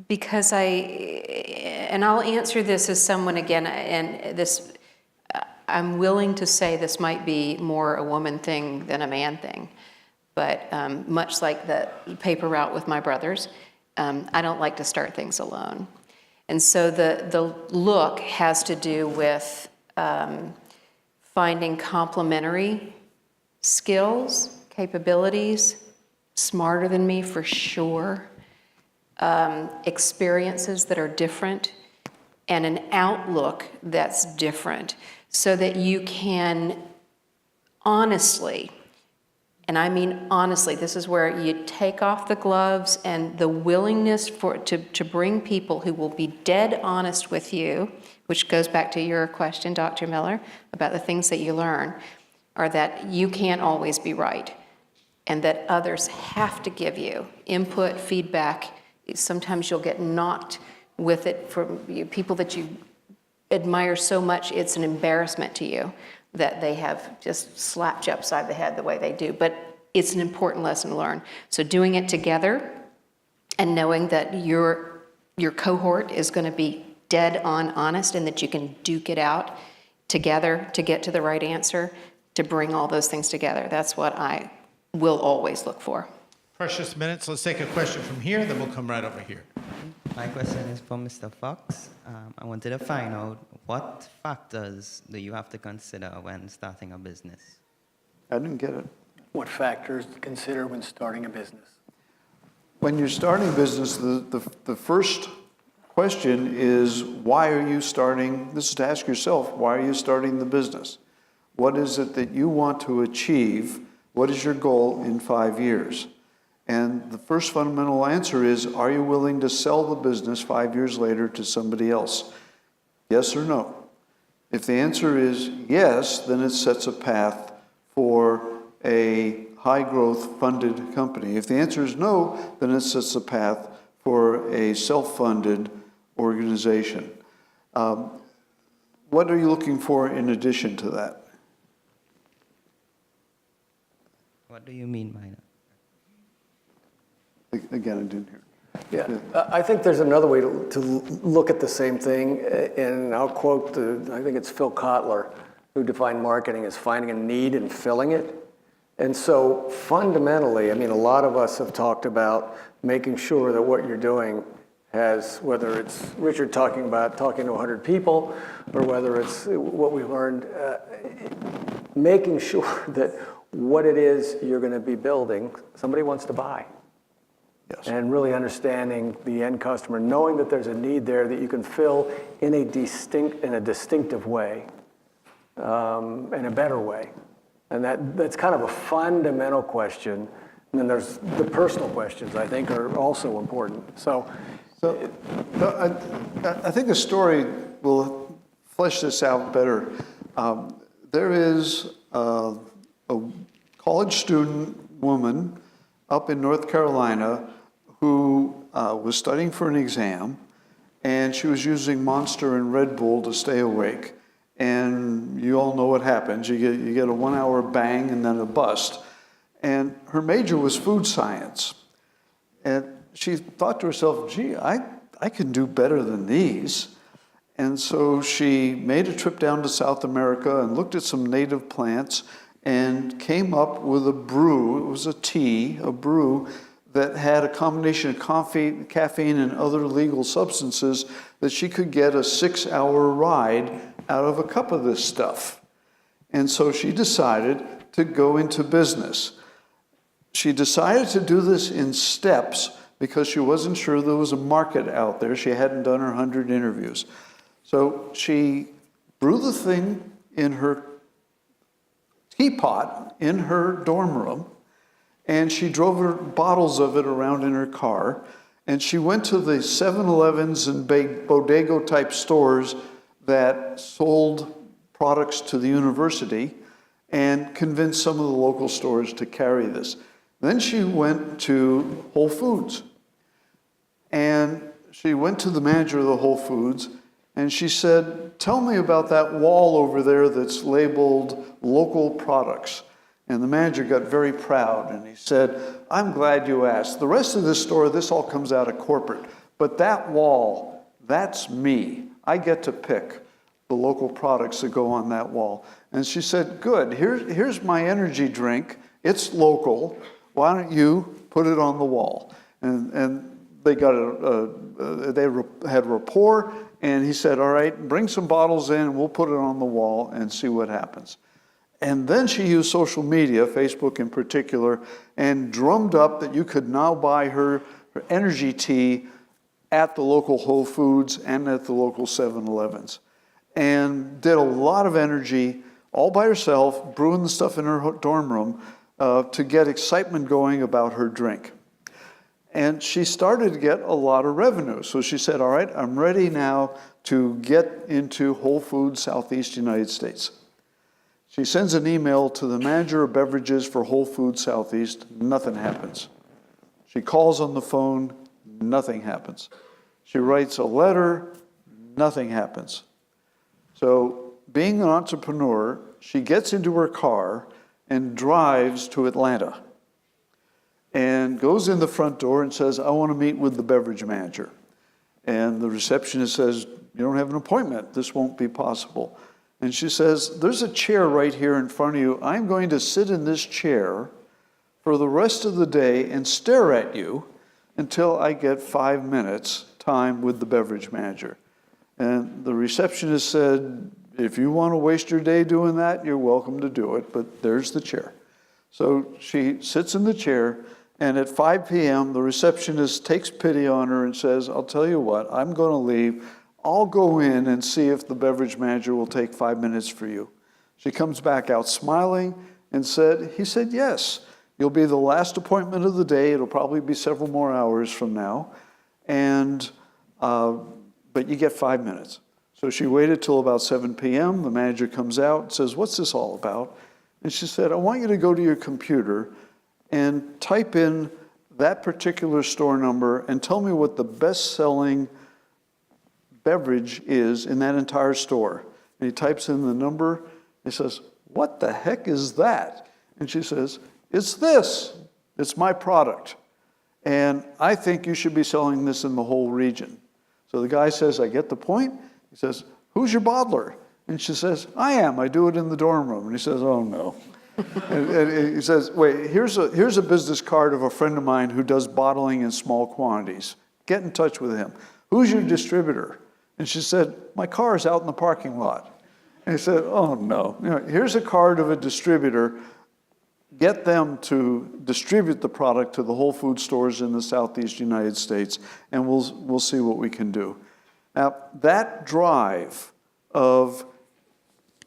Because I'll answer this as someone again, and this, I'm willing to say this might be more a woman thing than a man thing, but much like the paper route with my brothers, I don't like to start things alone. And so the look has to do with finding complementary skills, capabilities, smarter than me for sure, experiences that are different, and an outlook that's different, so that you can honestly, and I mean honestly, this is where you take off the gloves and the willingness to bring people who will be dead honest with you, which goes back to your question, Dr. Miller, about the things that you learn, are that you can't always be right, and that others have to give you input, feedback. Sometimes you'll get knocked with it from people that you admire so much, it's an embarrassment to you that they have just slapped you upside the head the way they do. But it's an important lesson to learn. So doing it together and knowing that your cohort is going to be dead on honest and that you can duke it out together to get to the right answer, to bring all those things together. That's what I will always look for. Precious minutes. Let's take a question from here, then we'll come right over here. My question is for Mr. Fox. I wanted to find out what factors do you have to consider when starting a business? I didn't get it. What factors to consider when starting a business? When you're starting a business, the first question is, why are you starting? This is to ask yourself, why are you starting the business? What is it that you want to achieve? What is your goal in 5 years? And the first fundamental answer is, are you willing to sell the business 5 years later to somebody else? Yes or no? If the answer is yes, then it sets a path for a high-growth funded company. If the answer is no, then it sets a path for a self-funded organization. What are you looking for in addition to that? What do you mean by that? Again, I didn't hear. Yeah, I think there's another way to look at the same thing, and I'll quote, I think it's Phil Kotler, who defined marketing as finding a need and filling it. And so fundamentally, I mean, a lot of us have talked about making sure that what you're doing has, whether it's Richard talking about talking to 100 people, or whether it's what we learned, making sure that what it is you're going to be building, somebody wants to buy. Yes. And really understanding the end customer, knowing that there's a need there that you can fill in a distinctive way, in a better way. And that's kind of a fundamental question. And then there's the personal questions, I think, are also important. So I think a story will flesh this out better. There is a college student woman up in North Carolina who was studying for an exam, and she was using Monster and Red Bull to stay awake. And you all know what happens. You get a 1 hour bang and then a bust. And her major was food science. And she thought to herself, gee, I can do better than these. And so she made a trip down to South America and looked at some native plants and came up with a brew. It was a tea, a brew, that had a combination of caffeine and other legal substances that she could get a 6 hour ride out of a cup of this stuff. And so she decided to go into business. She decided to do this in steps because she wasn't sure there was a market out there. She hadn't done her 100 interviews. So she brewed the thing in her teapot in her dorm room, and she drove her bottles of it around in her car, and she went to the 7-Elevens and bodega type stores that sold products to the university and convinced some of the local stores to carry this. Then she went to Whole Foods, and she went to the manager of the Whole Foods, and she said, tell me about that wall over there that's labeled local products. And the manager got very proud, and he said, I'm glad you asked. The rest of this store, this all comes out of corporate. But that wall, that's me. I get to pick the local products that go on that wall. And she said, good, here's my energy drink. It's local. Why don't you put it on the wall? And they got they had rapport, and he said, all right, bring some bottles in, and we'll put it on the wall and see what happens. And then she used social media, Facebook in particular, and drummed up that you could now buy her energy tea at the local Whole Foods and at the local 7-Elevens. And did a lot of energy all by herself, brewing the stuff in her dorm room to get excitement going about her drink. And she started to get a lot of revenue. So she said, all right, I'm ready now to get into Whole Foods Southeast United States. She sends an email to the manager of beverages for Whole Foods Southeast, nothing happens. She calls on the phone, nothing happens. She writes a letter, nothing happens. So being an entrepreneur, she gets into her car and drives to Atlanta and goes in the front door and says, I want to meet with the beverage manager. And the receptionist says, you don't have an appointment. This won't be possible. And she says, there's a chair right here in front of you. I'm going to sit in this chair for the rest of the day and stare at you until I get 5 minutes time with the beverage manager. And the receptionist said, if you want to waste your day doing that, you're welcome to do it, but there's the chair. So she sits in the chair, and at 5 p.m., the receptionist takes pity on her and says, I'll tell you what, I'm going to leave. I'll go in and see if the beverage manager will take 5 minutes for you. She comes back out smiling and he said, yes, you'll be the last appointment of the day. It'll probably be several more hours from now. But you get 5 minutes. So she waited till about 7 p.m. The manager comes out and says, what's this all about? And she said, I want you to go to your computer and type in that particular store number and tell me what the best-selling beverage is in that entire store. And he types in the number. He says, what the heck is that? And she says, it's this. It's my product. And I think you should be selling this in the whole region. So the guy says, I get the point. He says, who's your bottler? And she says, I am. I do it in the dorm room. And he says, oh, no. and he says, wait, here's a business card of a friend of mine who does bottling in small quantities. Get in touch with him. Who's your distributor? And she said, my car is out in the parking lot. And he said, oh, no. Here's a card of a distributor. Get them to distribute the product to the Whole Food stores in the Southeast United States, and we'll see what we can do. Now, that drive of,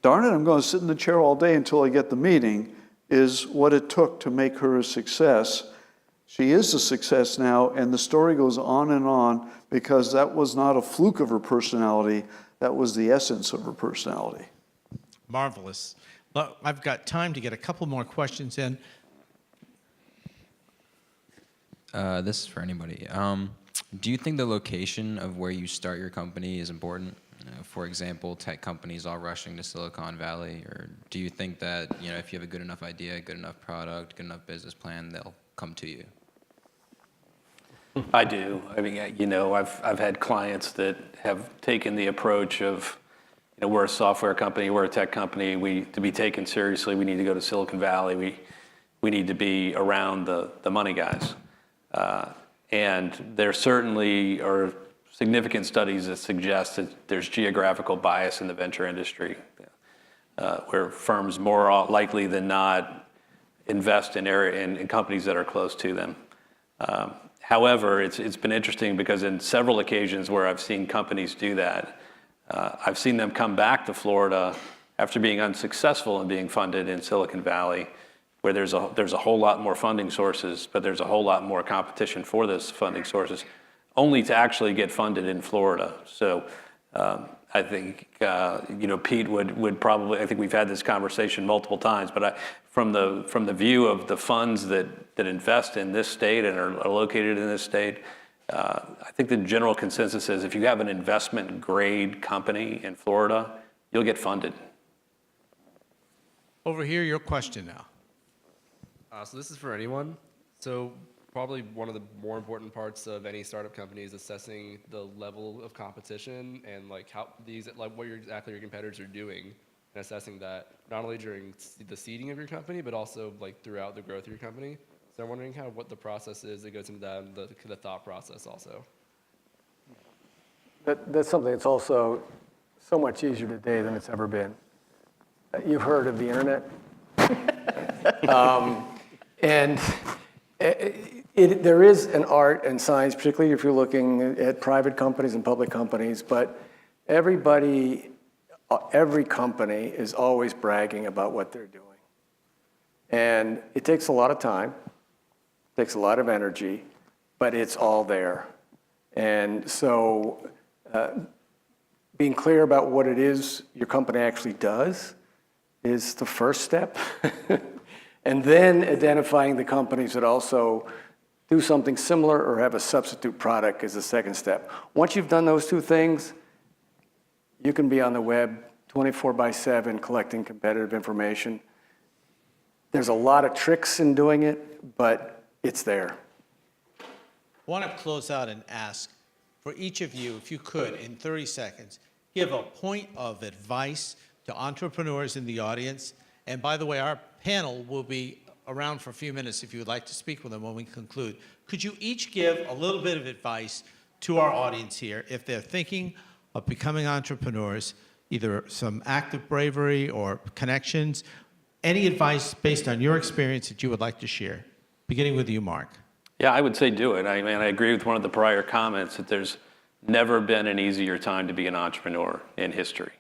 darn it, I'm going to sit in the chair all day until I get the meeting, is what it took to make her a success. She is a success now, and the story goes on and on because that was not a fluke of her personality. That was the essence of her personality. Marvelous. Well, I've got time to get a couple more questions in. This is for anybody. Do you think the location of where you start your company is important? For example, tech companies all rushing to Silicon Valley, or do you think that if you have a good enough idea, good enough product, good enough business plan, they'll come to you? I do. I mean, I've had clients that have taken the approach of, we're a software company, we're a tech company. To be taken seriously, we need to go to Silicon Valley. We need to be around the money guys. And there certainly are significant studies that suggest that there's geographical bias in the venture industry, where firms more likely than not invest in companies that are close to them. However, it's been interesting because in several occasions where I've seen companies do that, I've seen them come back to Florida after being unsuccessful in being funded in Silicon Valley, where there's a whole lot more funding sources, but there's a whole lot more competition for those funding sources, only to actually get funded in Florida. So I think Pete would probably, I think we've had this conversation multiple times, but from the view of the funds that invest in this state and are located in this state, I think the general consensus is if you have an investment grade company in Florida, you'll get funded. Over here, your question now. So this is for anyone. So probably one of the more important parts of any startup company is assessing the level of competition and what exactly your competitors are doing, and assessing that not only during the seeding of your company, but also throughout the growth of your company. So I'm wondering what the process is that goes into that, and the thought process also. That's something that's also so much easier today than it's ever been. You've heard of the internet. And there is an art and science, particularly if you're looking at private companies and public companies, but every company is always bragging about what they're doing. And it takes a lot of time, takes a lot of energy, but it's all there. And so being clear about what it is your company actually does is the first step. And then identifying the companies that also do something similar or have a substitute product is the second step. Once you've done those two things, you can be on the web 24/7 collecting competitive information. There's a lot of tricks in doing it, but it's there. I want to close out and ask for each of you, if you could, in 30 seconds, give a point of advice to entrepreneurs in the audience. And by the way, our panel will be around for a few minutes if you would like to speak with them when we conclude. Could you each give a little bit of advice to our audience here if they're thinking of becoming entrepreneurs, either some act of bravery or connections? Any advice based on your experience that you would like to share? Beginning with you, Marc. Yeah, I would say do it. I mean, I agree with one of the prior comments that there's never been an easier time to be an entrepreneur in history.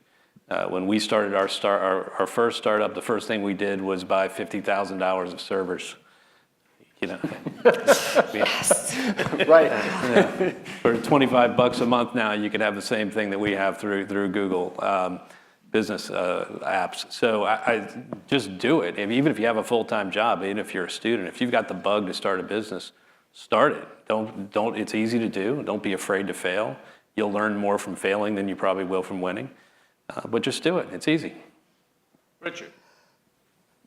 When we started our first startup, the first thing we did was buy $50,000 of servers. You know, Yes. Right. Yeah. For $25 a month now, you can have the same thing that we have through Google business apps. So I just do it. Even if you have a full-time job, even if you're a student, if you've got the bug to start a business, start it. Don't. It's easy to do. Don't be afraid to fail. You'll learn more from failing than you probably will from winning. But just do it. It's easy. Richard.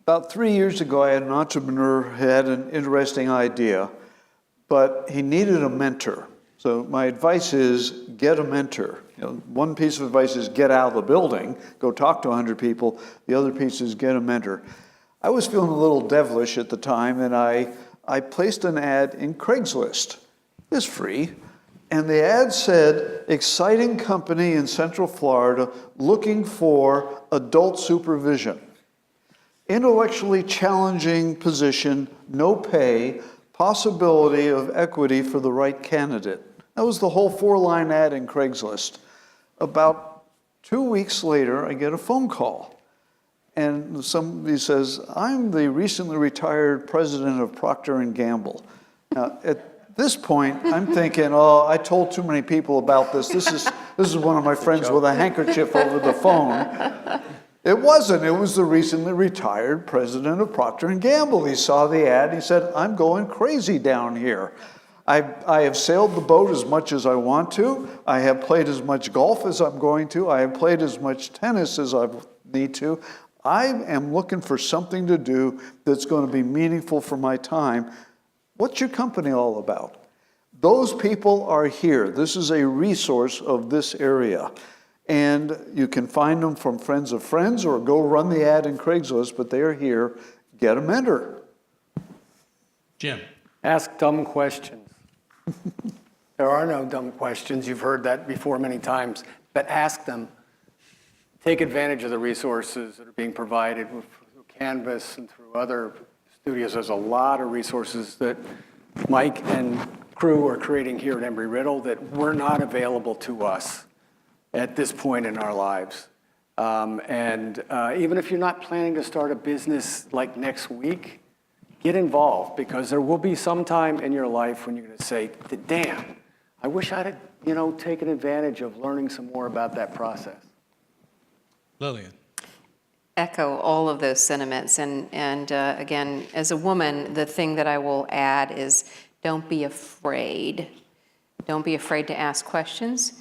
About 3 years ago, I had an entrepreneur who had an interesting idea, but he needed a mentor. So my advice is get a mentor. You know, one piece of advice is get out of the building, go talk to 100 people. The other piece is get a mentor. I was feeling a little devilish at the time, and I placed an ad in Craigslist. It's free. And the ad said, exciting company in Central Florida looking for adult supervision. Intellectually challenging position, no pay, possibility of equity for the right candidate. That was the whole 4-line ad in Craigslist. About 2 weeks later, I get a phone call. And somebody says, I'm the recently retired president of Procter & Gamble. Now, at this point, I'm thinking, oh, I told too many people about this. This is one of my friends with a handkerchief over the phone. It wasn't. It was the recently retired president of Procter & Gamble. He saw the ad. He said, I'm going crazy down here. I have sailed the boat as much as I want to. I have played as much golf as I'm going to. I have played as much tennis as I need to. I am looking for something to do that's going to be meaningful for my time. What's your company all about? Those people are here. This is a resource of this area. And you can find them from friends of friends or go run the ad in Craigslist, but they are here. Get a mentor. Jim. Ask dumb questions. There are no dumb questions. You've heard that before many times, but ask them. Take advantage of the resources that are being provided through Canvas and through other studios. There's a lot of resources that Mike and crew are creating here at Embry-Riddle that were not available to us at this point in our lives. Even if you're not planning to start a business like next week, get involved, because there will be some time in your life when you're going to say, damn, I wish I'd have, taken advantage of learning some more about that process. Lillian. Echo all of those sentiments. And again, as a woman, the thing that I will add is don't be afraid. Don't be afraid to ask questions.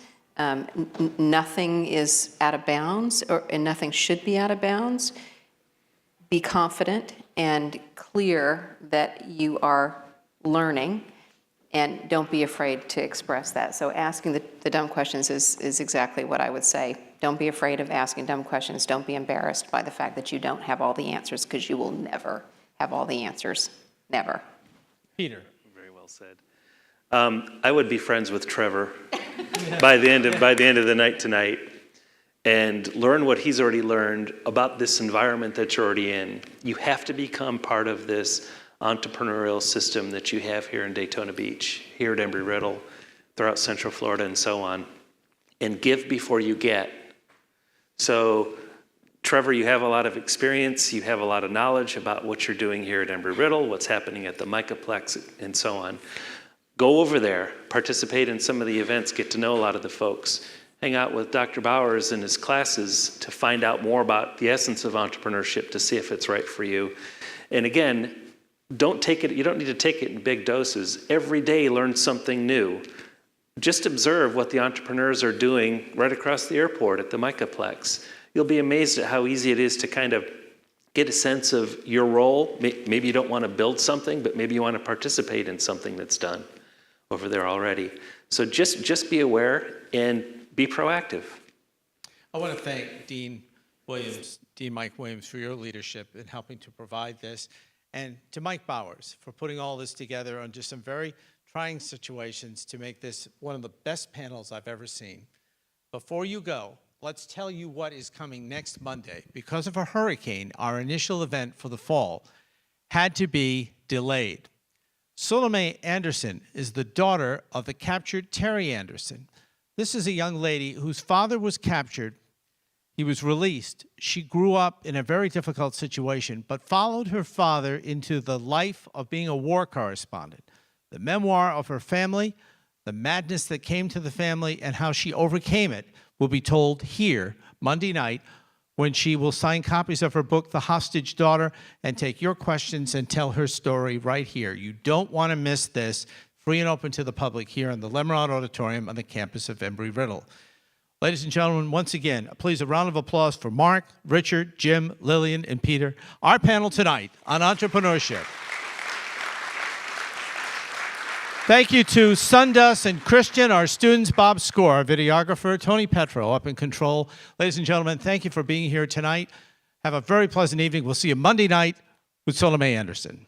Nothing is out of bounds, and nothing should be out of bounds. Be confident and clear that you are learning, and don't be afraid to express that. So asking the dumb questions is exactly what I would say. Don't be afraid of asking dumb questions. Don't be embarrassed by the fact that you don't have all the answers, because you will never have all the answers. Never. Peter. Very well said. I would be friends with Trevor by the end of the night tonight. and learn what he's already learned about this environment that you're already in. You have to become part of this entrepreneurial system that you have here in Daytona Beach, here at Embry-Riddle, throughout Central Florida and so on, and give before you get. So, Trevor, you have a lot of experience, you have a lot of knowledge about what you're doing here at Embry-Riddle, what's happening at the Micaplex and so on. Go over there, participate in some of the events, get to know a lot of the folks. Hang out with Dr. Bowers and his classes to find out more about the essence of entrepreneurship, to see if it's right for you. And again, you don't need to take it in big doses. Every day learn something new. Just observe what the entrepreneurs are doing right across the airport at the Micaplex. You'll be amazed at how easy it is to kind of get a sense of your role. Maybe you don't want to build something, but maybe you want to participate in something that's done over there already. So just be aware and be proactive. I want to thank Dean Mike Williams, for your leadership in helping to provide this, and to Mike Bowers for putting all this together under some very trying situations to make this one of the best panels I've ever seen. Before you go, let's tell you what is coming next Monday. Because of a hurricane, our initial event for the fall had to be delayed. Solomé Anderson is the daughter of the captured Terry Anderson. This is a young lady whose father was captured. He was released. She grew up in a very difficult situation, but followed her father into the life of being a war correspondent. The memoir of her family, the madness that came to the family, and how she overcame it will be told here Monday night, when she will sign copies of her book, The Hostage Daughter, and take your questions and tell her story right here. You don't want to miss this. Free and open to the public here in the Lemmerod Auditorium on the campus of Embry-Riddle. Ladies and gentlemen, once again, please a round of applause for Marc, Richard, Jim, Lillian, and Peter, our panel tonight on entrepreneurship. Thank you to Sundust and Christian, our students, Bob Score, our videographer, Tony Petro up in control. Ladies and gentlemen, thank you for being here tonight. Have a very pleasant evening. We'll see you Monday night with Solomé Anderson.